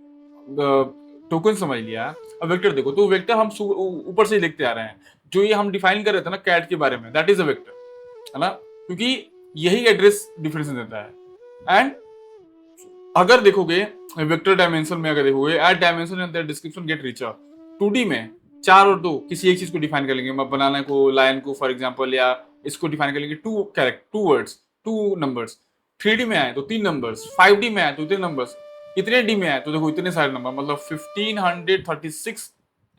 टोकन समझ लिया, अब वेक्टर देखो। तो वेक्टर हम ऊपर से लिखते आ रहे हैं। जो ये हम डिफाइन कर रहे थे ना कैट के बारे में, दैट इज अ वेक्टर, है ना, क्योंकि यही एड्रेस डिफरेंस देता है। एंड अगर देखोगे वेक्टर डायमेंशन में, अगर देखोगे eight dimension and their description get richer. 2D में 4 और 2 किसी एक चीज को डिफाइन कर लेंगे, बनाना को, लायन को फॉर एग्जांपल, या इसको डिफाइन कर लेंगे 2 वर्ड्स 2 नंबर्स। 3D में आए तो 3 नंबर्स, 5D में आए तो 3 नंबर्स, इतने डी में आए तो देखो इतने सारे नंबर, मतलब 1536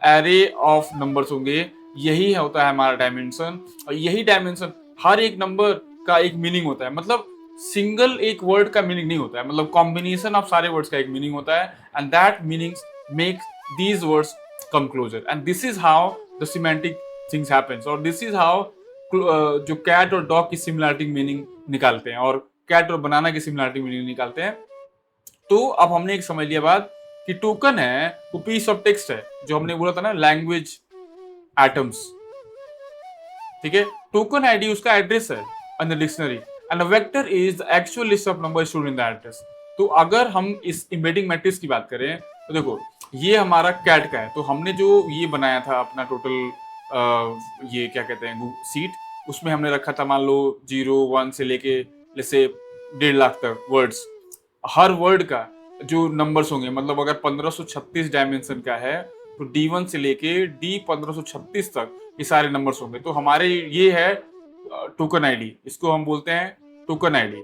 एरे ऑफ नंबर्स होंगे। यही होता है हमारा डायमेंशन, और यही डायमेंशन हर एक नंबर का एक मीनिंग होता है। मतलब सिंगल एक वर्ड का मीनिंग नहीं होता है, मतलब कॉम्बिनेशन ऑफ सारे वर्ड्स का एक मीनिंग होता है, and that meanings make these words come closer, and this is how the semantic things happens, और दिस इज हाउ जो कैट और डॉग की सिमिलरिटी मीनिंग निकालते हैं, और कैट और बनाना की सिमिलरिटी मीनिंग निकालते हैं। तो अब हमने एक समझ लिया बात कि टोकन है वो पीस ऑफ टेक्स्ट है, जो हमने बोला था ना, लैंग्वेज एटम्स, ठीक है। टोकन आईडी उसका एड्रेस है in the dictionary, and vector is the actual list of number stored in the address. तो अगर हम इस एम्बेडिंग मैट्रिक्स की बात करें तो देखो ये हमारा कैट का है, तो हमने जो ये बनाया था अपना टोटल ये क्या कहते हैं सीट, उसमें हमने रखा था मान लो 0 1 से लेके जैसे 1.5 लाख तक वर्ड्स। हर वर्ड का जो नंबर्स होंगे, मतलब अगर 1536 डायमेंशन का है तो D1 से लेके D1536 तक ये सारे नंबर्स होंगे। तो हमारे ये है टोकन आईडी, इसको हम बोलते हैं टोकन आईडी।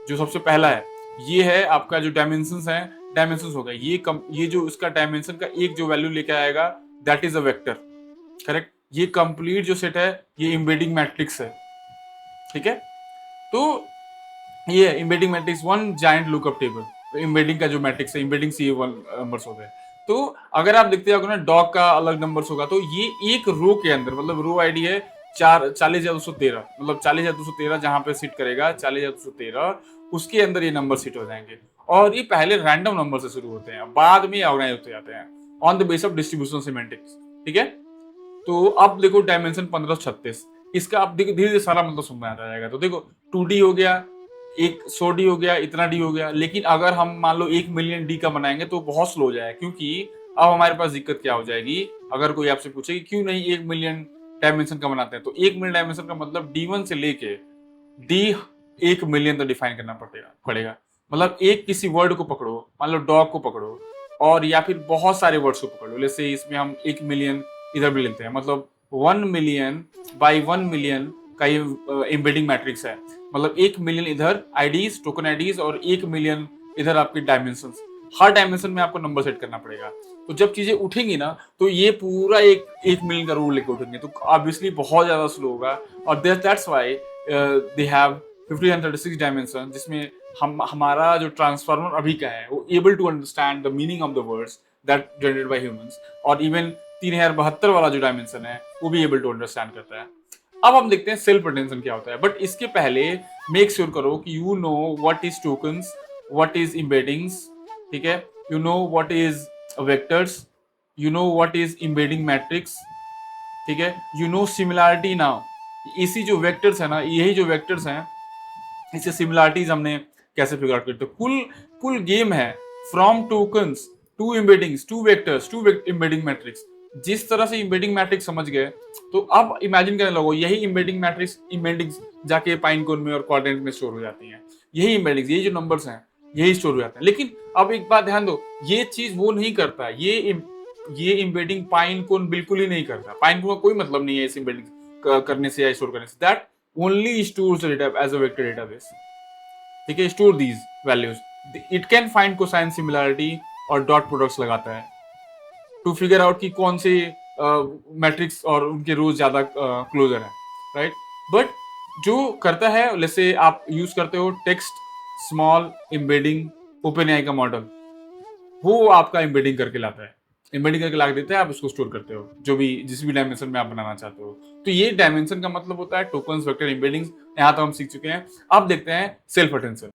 जो सबसे पहला है ये है आपका जो डायमेंशंस है, डायमेंशंस हो गए ये जो इसका डायमेंशन का एक जो वैल्यू लेके आएगा that is a vector, correct. ये कंप्लीट जो सेट है ये एम्बेडिंग मैट्रिक्स है, ठीक है। तो ये embedding matrix 1 giant lookup table, embedding का जो मैट्रिक्स है, एम्बेडिंग से 1 नंबर्स हो गए। तो अगर आप देखते हो ना डॉग का अलग नंबर्स होगा, तो ये एक रो के अंदर, मतलब रो आईडी है 40,213, मतलब 40,213 जहां पे सिट करेगा 40,213, उसके अंदर ये नंबर सिट हो जाएंगे। और ये पहले रैंडम नंबर से शुरू होते हैं, बाद में ऑर्गेनाइज होते जाते हैं on the base of distribution semantics, ठीक है। तो अब देखो डायमेंशन 1536, इसका अब धीरे धीरे सारा मतलब समझ में आता जाएगा। तो देखो 2D हो गया, एक 100D हो गया, इतना D हो गया। लेकिन अगर हम मान लो 1 मिलियन D का बनाएंगे तो बहुत स्लो हो जाएगा, क्योंकि अब हमारे पास दिक्कत क्या हो जाएगी। अगर कोई आपसे पूछे कि क्यों नहीं 1 मिलियन डायमेंशन का बनाते हैं, तो 1 मिलियन डायमेंशन का मतलब D1 से लेके D 1 मिलियन तक डिफाइन करना पड़ेगा। मतलब एक किसी वर्ड को पकड़ो, मान लो डॉग को पकड़ो, और या फिर बहुत सारे वर्ड्स को पकड़ लो। जैसे इसमें हम 1 मिलियन इधर भी लेते हैं, मतलब 1 मिलियन बाई 1 मिलियन का ये एम्बेडिंग मैट्रिक्स है। मतलब 1 मिलियन इधर आईडीज, टोकन आईडीज, और 1 मिलियन इधर आपके डायमेंशंस। हर डायमेंशन में आपको नंबर सेट करना पड़ेगा। तो जब चीजें उठेंगी ना, तो ये पूरा 1 मिलियन का रूल लेके उठेंगे, तो ऑब्वियसली बहुत ज्यादा स्लो होगा। और that's why they have 1536 dimension, जिसमें हमारा जो ट्रांसफार्मर अभी का है वो able to understand the meaning of the words that generated by humans, और इवन 3072 वाला जो डायमेंशन है वो भी एबल टू अंडरस्टैंड करता है। अब हम देखते हैं सेल्फ अटेंशन क्या होता है, बट इसके पहले मेक श्योर करो कि you know what is tokens, what is embeddings, ठीक है। You know what is vectors, you know what is embedding matrix, ठीक है। You know similarity now. इसी जो वेक्टर्स है ना, यही जो वेक्टर्स हैं, इससे सिमिलरिटीज हमने कैसे फिगर आउट करते हैं। कुल गेम है from tokens to embeddings to vectors to embedding matrix. जिस तरह से एम्बेडिंग मैट्रिक्स समझ गए, तो अब इमेजिन करने लगो यही एम्बेडिंग मैट्रिक्स एम्बेडिंग्स जाके पाइन कोड में और कोऑर्डिनेट में स्टोर हो जाती हैं। यही एम्बेडिंग्स, यही जो नंबर्स हैं यही स्टोर हो जाते हैं। लेकिन अब एक बात ध्यान दो, ये चीज वो नहीं करता, ये एम्बेडिंग पाइन कोड बिल्कुल ही नहीं करता। पाइन कोड का कोई मतलब नहीं है इस एम्बेडिंग करने से या स्टोर करने से। That only stores the data as a vector database, ठीक है। Store these values, it can find cosine similarity और डॉट प्रोडक्ट्स लगाता है टू फिगर आउट कि कौन से मैट्रिक्स और उनके रोज ज्यादा क्लोजर है, राइट। बट जो करता है, जैसे आप यूज करते हो टेक्स्ट स्मॉल एम्बेडिंग ओपनएआई का मॉडल, वो आपका एम्बेडिंग करके लाता है, एम्बेडिंग करके ला देता है, आप उसको स्टोर करते हो जो भी जिस भी डायमेंशन में आप बनाना चाहते हो। तो ये डायमेंशन का मतलब होता है टोकन्स, वेक्टर, एम्बेडिंग्स। यहाँ तो हम सीख चुके हैं। अब देखते हैं सेल्फ अटेंशन।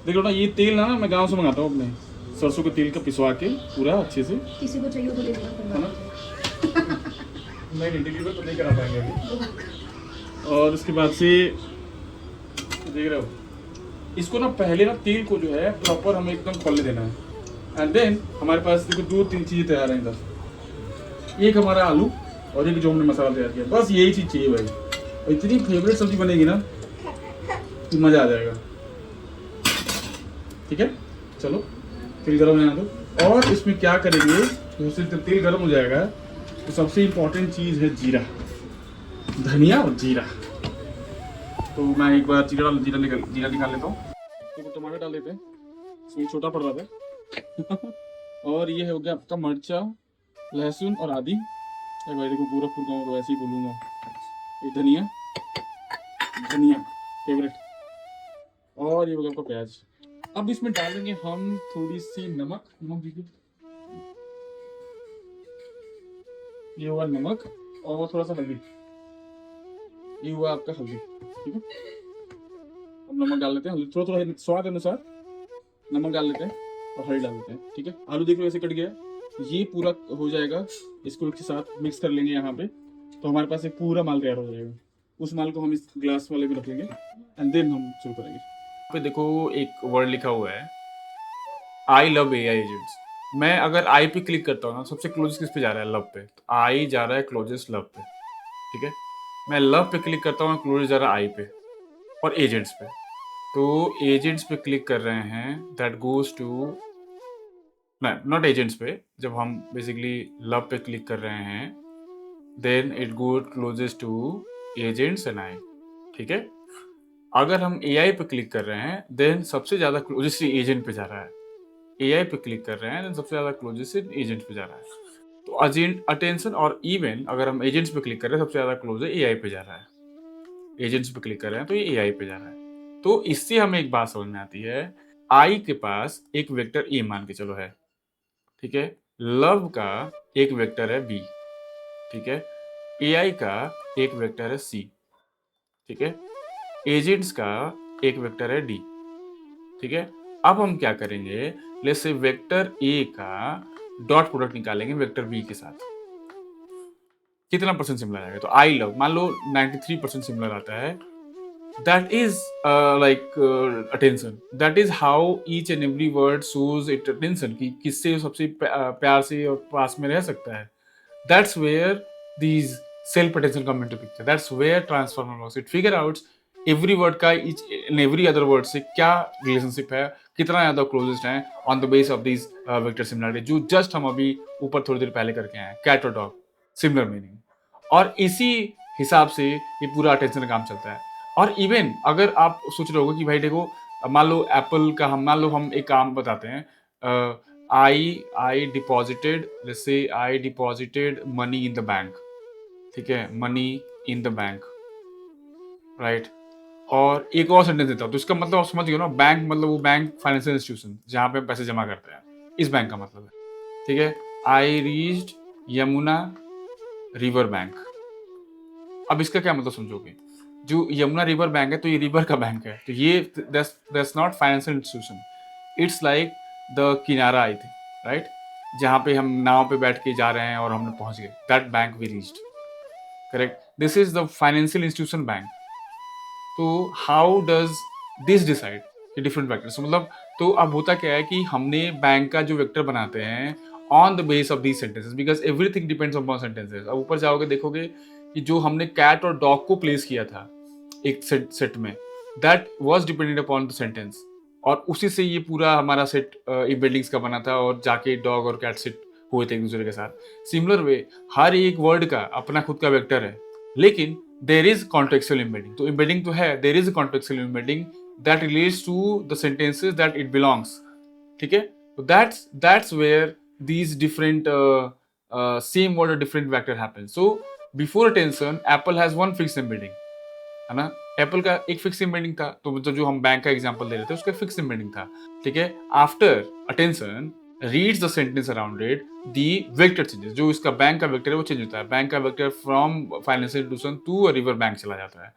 देख लो ना, ये तेल ना मैं गांव से मंगाता हूँ अपने, सरसों के तेल का पिसवा के पूरा अच्छे से। किसी को चाहिए तो ले लेना। नहीं डिलीवर तो नहीं करा पाएंगे अभी। और उसके बाद से देख रहे हो, इसको ना पहले ना तेल को जो है प्रॉपर हमें एकदम खोलने देना है। एंड देन हमारे पास देखो 2-3 चीज़ें तैयार हैं इधर। एक हमारा आलू और एक जो हमने मसाला तैयार किया, बस यही चीज़ चाहिए भाई। और इतनी फेवरेट सब्जी बनेगी ना कि मज़ा आ जाएगा। ठीक है, चलो तेल गर्म होने दो। और इसमें क्या करेंगे, तो उससे जब तेल गर्म हो जाएगा तो सबसे इम्पोर्टेंट चीज़ है जीरा, धनिया और जीरा। तो मैं एक बार जीरा निकाल लेता हूँ। तो टमाटर डाल देते हैं, इसमें छोटा पड़ रहा था। और ये हो गया आपका मिर्चा, लहसुन और आदि। भाई देखो गोरखपुर का तो ऐसे ही बोलूँगा। ये धनिया फेवरेट। और ये हो गया आपका प्याज। अब इसमें डालेंगे हम थोड़ी सी नमक दीजिए। ये हुआ नमक और थोड़ा सा हल्दी। ये हुआ आपका हल्दी। ठीक है, अब नमक डाल लेते हैं, थोड़ा स्वाद अनुसार नमक डाल लेते हैं और हल्दी डाल देते हैं। ठीक है, आलू देख लो ऐसे कट गया। ये पूरा हो जाएगा, इसको एक साथ मिक्स कर लेंगे यहाँ पे। तो हमारे पास एक पूरा माल तैयार हो जाएगा। उस माल को हम इस ग्लास वाले में रखेंगे एंड देन हम शुरू करेंगे। पे देखो एक वर्ड लिखा हुआ है, आई लव AI एजेंट्स। मैं अगर आई पे क्लिक करता हूँ ना, सबसे क्लोजेस्ट किस पे जा रहा है? लव पे। तो आई जा रहा है क्लोजेस्ट लव पे। ठीक है, मैं लव पे क्लिक करता हूँ, क्लोजेस्ट जा रहा है आई पे और एजेंट्स पे। तो एजेंट्स पे क्लिक कर रहे हैं, that goes to not agents पे। जब हम बेसिकली लव पे क्लिक कर रहे हैं, then it goes closest to agents and AI. ठीक है, अगर हम AI पे क्लिक कर रहे हैं, देन सबसे ज्यादा क्लोजेस्ट एजेंट पे जा रहा है। AI पे क्लिक कर रहे हैं, देन सबसे ज्यादा क्लोजेस्ट एजेंट पे जा रहा है। तो एजेंट अटेंशन और इवन अगर हम एजेंट्स पे क्लिक कर रहे हैं, सबसे ज्यादा क्लोज है AI पे जा रहा है। एजेंट्स पे क्लिक कर रहे हैं तो ये AI पे जा रहा है। तो इससे हमें एक बात समझ में आती है, आई के पास एक वेक्टर ए मान के चलो है। ठीक है, लव का एक वेक्टर है B। ठीक है, AI का एक वेक्टर है C। ठीक है, एजेंट्स का एक वेक्टर है D। ठीक है, अब हम क्या करेंगे, लेट्स से वेक्टर A का डॉट प्रोडक्ट निकालेंगे वेक्टर B के साथ। कितना परसेंट सिमिलर आएगा? तो आई लव मान लो 93% सिमिलर आता है। That is like attention. That is how each and every word shows it attention कि किससे सबसे प्यार से और पास में रह सकता है। That's where these self attention come into picture. That's where transformer works. It figure out every word का each and every other word से क्या relationship है, कितना ज़्यादा closest है on the base of these vector similarity, जो just हम अभी ऊपर थोड़ी देर पहले करके आए हैं, cat और dog similar meaning। और इसी हिसाब से ये पूरा attention का काम चलता है। और इवन अगर आप सोच रहे हो कि भाई देखो, मान लो एप्पल का मान लो हम एक काम बताते हैं, I deposited, let's say I deposited money in the bank। ठीक है, money in the bank, right. और एक और सेंटेंस देता हूँ, तो इसका मतलब आप समझ गए ना, बैंक मतलब वो बैंक फाइनेंशियल इंस्टीट्यूशन जहाँ पे पैसे जमा करते हैं, इस बैंक का मतलब है। ठीक है, I reached Yamuna river bank. अब इसका क्या मतलब समझोगे, जो यमुना रिवर बैंक है तो ये रिवर का बैंक है, तो ये that's not financial institution, it's like the किनारा, आई थिंक, राइट, जहाँ पे हम नाव पे बैठ के जा रहे हैं और हमने पहुंच गए, that bank we reached. Correct, this is the financial institution bank. तो हाउ डज दिस डिसाइड कि डिफरेंट वेक्टर्स, मतलब तो अब होता क्या है कि हमने बैंक का जो वेक्टर बनाते हैं on the base of these sentences, because everything depends upon sentences. अब ऊपर जाओगे देखोगे कि जो हमने कैट और डॉग को प्लेस किया था एक सेट में, that was dependent upon the sentence, और उसी से ये पूरा हमारा सेट बिल्डिंग्स का बना था, और जाके डॉग और कैट सेट हुए थे एक दूसरे के साथ। सिमिलर वे हर एक वर्ड का अपना खुद का वेक्टर है, लेकिन देयर इज कॉन्टेक्चुअल एम्बेडिंग। तो एम्बेडिंग तो है, there is a contextual embedding that relates to the sentences that it belongs. ठीक है, तो that's where these different same word or different vector happen. So before attention Apple has one fixed embedding, है ना, Apple का एक fix embedding था, तो मतलब जो हम बैंक का एग्जांपल दे रहे थे उसका फिक्स एम्बेडिंग था। ठीक है, after attention reads the sentence around it, the vector changes, जो इसका बैंक का वेक्टर है वो चेंज होता है। बैंक का vector from financial institution to a river bank चला जाता है,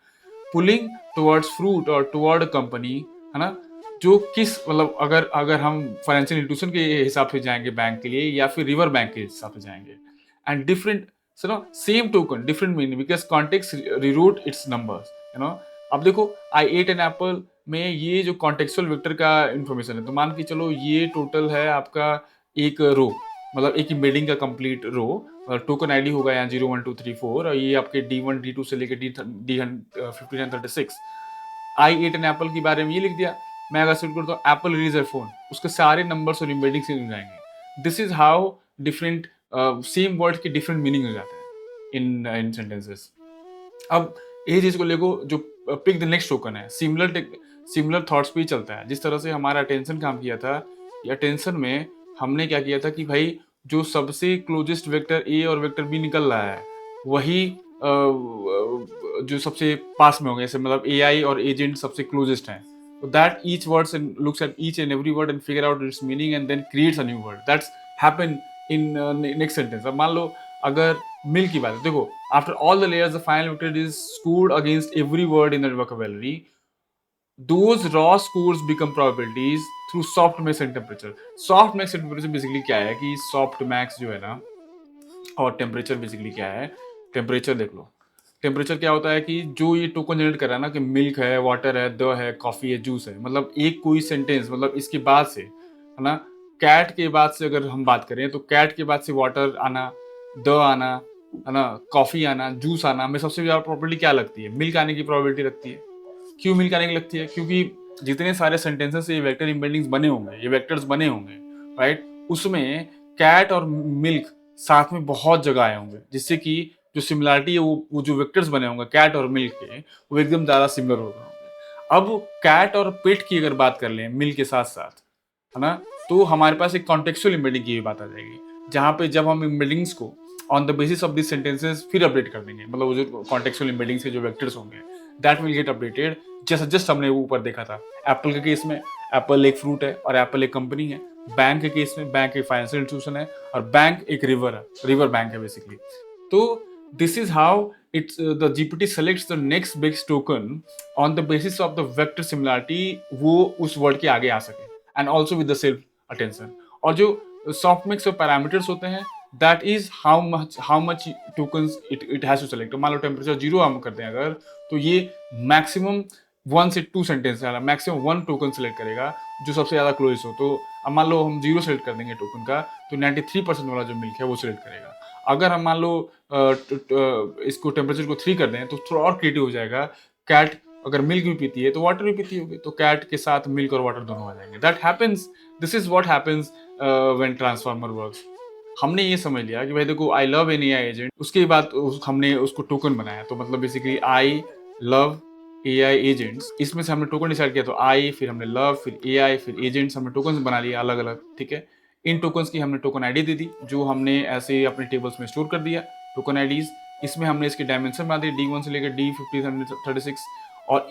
पुलिंग टुवर्ड्स फ्रूट और टुवर्ड अ कंपनी, है ना, जो किस मतलब अगर हम फाइनेंशियल इंस्टीट्यूशन के हिसाब से जाएंगे बैंक के लिए या फिर रिवर बैंक के हिसाब से जाएंगे, and different so no same token different meaning because context reroute its numbers, you know. अब देखो आई एट एन एप्पल में ये जो कॉन्टेक्चुअल वेक्टर का इंफॉर्मेशन है, तो मान के चलो ये टोटल है आपका एक रो, मतलब एक एम्बेडिंग का कंप्लीट रो, टोकन आईडी होगा यहाँ 0 1 2 3 4, और ये आपके D1 D2 से लेकर D 59 36। I eight an apple के बारे में ये लिख दिया। मैं अगर सेट करता हूँ एप्पल रिलीज फोन, उसके सारे नंबर्स और एम्बेडिंग्स मिल जाएंगे। This is how different same word के डिफरेंट मीनिंग हो जाते हैं इन सेंटेंसेस। अब ये चीज को लेको जो पिक द नेक्स्ट टोकन है, सिमिलर थॉट्स पे ही चलता है। जिस तरह से हमारा अटेंशन काम किया था, अटेंशन में हमने क्या किया था कि भाई जो सबसे क्लोजेस्ट वेक्टर ए और वेक्टर बी निकल रहा है वही जो सबसे पास में होंगे, जैसे मतलब ए आई और एजेंट सबसे क्लोजेस्ट हैं, तो that each words and looks at each and every word and figure out its meaning and then creates a new word. That's happen in next sentence. अब मान लो अगर मिल की बात है, देखो after all the layers the final vector is scored against every word in the vocabulary, those raw scores become probabilities through soft max and temperature। soft max and temperature basically क्या है कि soft max जो है ना, और temperature basically क्या है, temperature देख लो। टेम्परेचर क्या होता है कि जो ये टोकन जनरेट कर रहा है ना कि मिल्क है, वाटर है, द है, कॉफी है, जूस है, मतलब एक कोई सेंटेंस, मतलब इसके बाद से है ना, कैट के बाद से अगर हम बात करें तो कैट के बाद से वाटर आना, द आना, है ना, कॉफी आना, जूस आना, हमें सबसे ज्यादा प्रॉबिलिटी क्या लगती है, मिल्क आने की प्रॉबिलिटी लगती है। क्यों मिल्क आने की लगती है? क्योंकि जितने सारे सेंटेंसेस ये वेक्टर इम्बेडिंग्स बने होंगे, ये वेक्टर्स बने होंगे, राइट, उसमें कैट और मिल्क साथ में बहुत जगह आए होंगे, जिससे कि जो सिमिलरिटी है वो जो वेक्टर्स बने होंगे कैट और मिल्क के, वो एकदम ज्यादा सिमिलर हो गए होंगे। अब कैट और पेट की अगर बात कर लें मिल्क के साथ साथ, है ना, तो हमारे पास एक कॉन्टेक्चुअल इम्बेडिंग की भी बात आ जाएगी, जहाँ पे जब हम इम्बेडिंग्स को on the basis of this sentences फिर अपडेट कर देंगे, मतलब वो जो कॉन्टेक्चुअल इम्बेडिंग्स के जो वेक्टर्स होंगे दैट विल गेट अपडेटेड, जैसा जस्ट हमने ऊपर देखा था। एप्पल के केस में एप्पल एक फ्रूट है और एप्पल एक कंपनी है। बैंक के केस में बैंक एक फाइनेंशियल इंस्टीट्यूशन है और बैंक एक रिवर है, रिवर बैंक है बेसिकली। तो this is how it's the GPT selects the next big token on the basis of the vector similarity, वो उस वर्ड के आगे आ सके, and also with the self attention। और जो softmax और पैरामीटर्स होते हैं that is how much tokens it has to select। तो मान लो टेम्परेचर 0 हम करते हैं अगर, तो ये मैक्सिमम 1 से 2 सेंटेंस है, मैक्सिमम 1 टोकन सेलेक्ट करेगा जो सबसे ज्यादा क्लोज हो। तो अब मान लो हम 0 सेलेक्ट कर देंगे टोकन का, तो 93% वाला जो मिल्क है वो सिलेक्ट करेगा। अगर हम मान लो इसको टेम्परेचर को 3 कर दें तो थोड़ा और क्रिएटिव हो जाएगा। कैट अगर मिल्क भी पीती है तो वाटर भी पीती होगी, तो कैट के साथ मिल्क और वाटर दोनों आ जाएंगे। That happens, this is what happens when transformer works. हमने ये समझ लिया कि भाई देखो I love an AI agent, उसके बाद हमने उसको टोकन बनाया, तो मतलब basically I love AI agents, इसमें से हमने टोकन डिसाइड किया, तो आई फिर हमने लव फिर AI फिर एजेंट्स, हमने टोकन बना लिया अलग अलग, ठीक है। इन टोकन्स की हमने टोकन आईडी दे दी, जो हमने ऐसे अपने टेबल्स में स्टोर कर दिया टोकन आईडीज। इसमें हमने इसके डायमेंशन बना दिए D1 से लेकर D50 और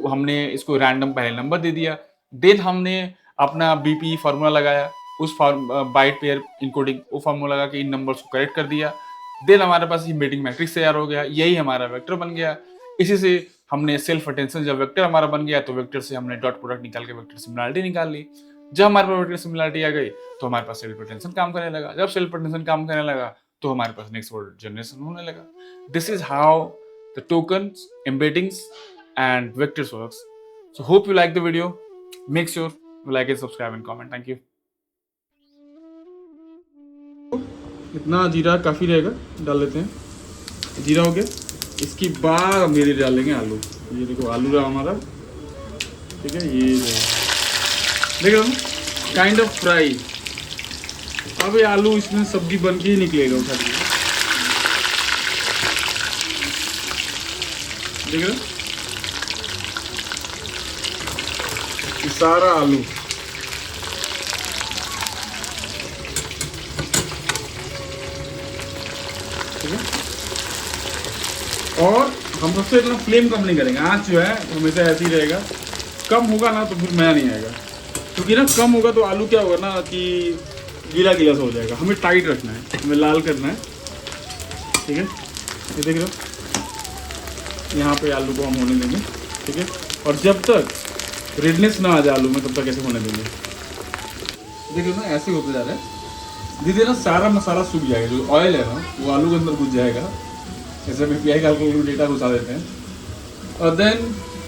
हमने इसको रैंडम पहले नंबर दे दिया। देन हमने अपना BPE फार्मूला लगाया, उस बाइट पेयर इनकोडिंग वो फार्मूला लगा के इन नंबर्स को करेक्ट कर दिया। देन हमारे पास इम्बेडिंग मैट्रिक्स तैयार हो गया, यही हमारा वेक्टर बन गया। इसी से हमने सेल्फ अटेंशन, जब वेक्टर हमारा बन गया तो वेक्टर से हमने डॉट प्रोडक्ट निकाल के वेक्टर सिमिलरिटी निकाल ली। जब हमारे पास वेक्टर सिमिलरिटी आ गई तो हमारे पास सेल्फ अटेंशन काम करने लगा। जब सेल्फ अटेंशन काम करने लगा तो हमारे पास नेक्स्ट वर्ड जनरेशन होने लगा। This is how the tokens, embeddings and vectors works. So hope you like the video, make sure you like it, subscribe and comment। thank you। इतना जीरा काफ़ी रहेगा, डाल लेते हैं। जीरा हो गया, इसके बाद हम मेरे डालेंगे आलू। ये देखो आलू रहा हमारा, ठीक है, ये देख रहा हूँ काइंड ऑफ फ्राई। अब ये आलू इसमें सब्जी बन के ही निकलेगा उठा के, देख रहे हो ये सारा आलू, ठीक है। और हम सबसे इतना फ्लेम कम नहीं करेंगे, आँच जो है हमेशा ऐसे ही रहेगा। कम होगा ना तो फिर मज़ा नहीं आएगा, क्योंकि ना कम होगा तो आलू क्या होगा ना कि गीला गीला सा हो जाएगा। हमें टाइट रखना है, हमें लाल करना है, ठीक है। ये देख रहे हो, यहाँ पे आलू को हम होने देंगे, ठीक है। और जब तक रेडनेस ना आ जाए आलू में तब तक ऐसे होने देंगे। देख रहे हो ना, ऐसे होते जा रहा है। धीरे ना सारा मसाला सूख जाएगा, जो ऑयल है ना वो आलू के अंदर घुस जाएगा, जैसे हम API कैलकुलेटर डेटा घुसा देते हैं, और देन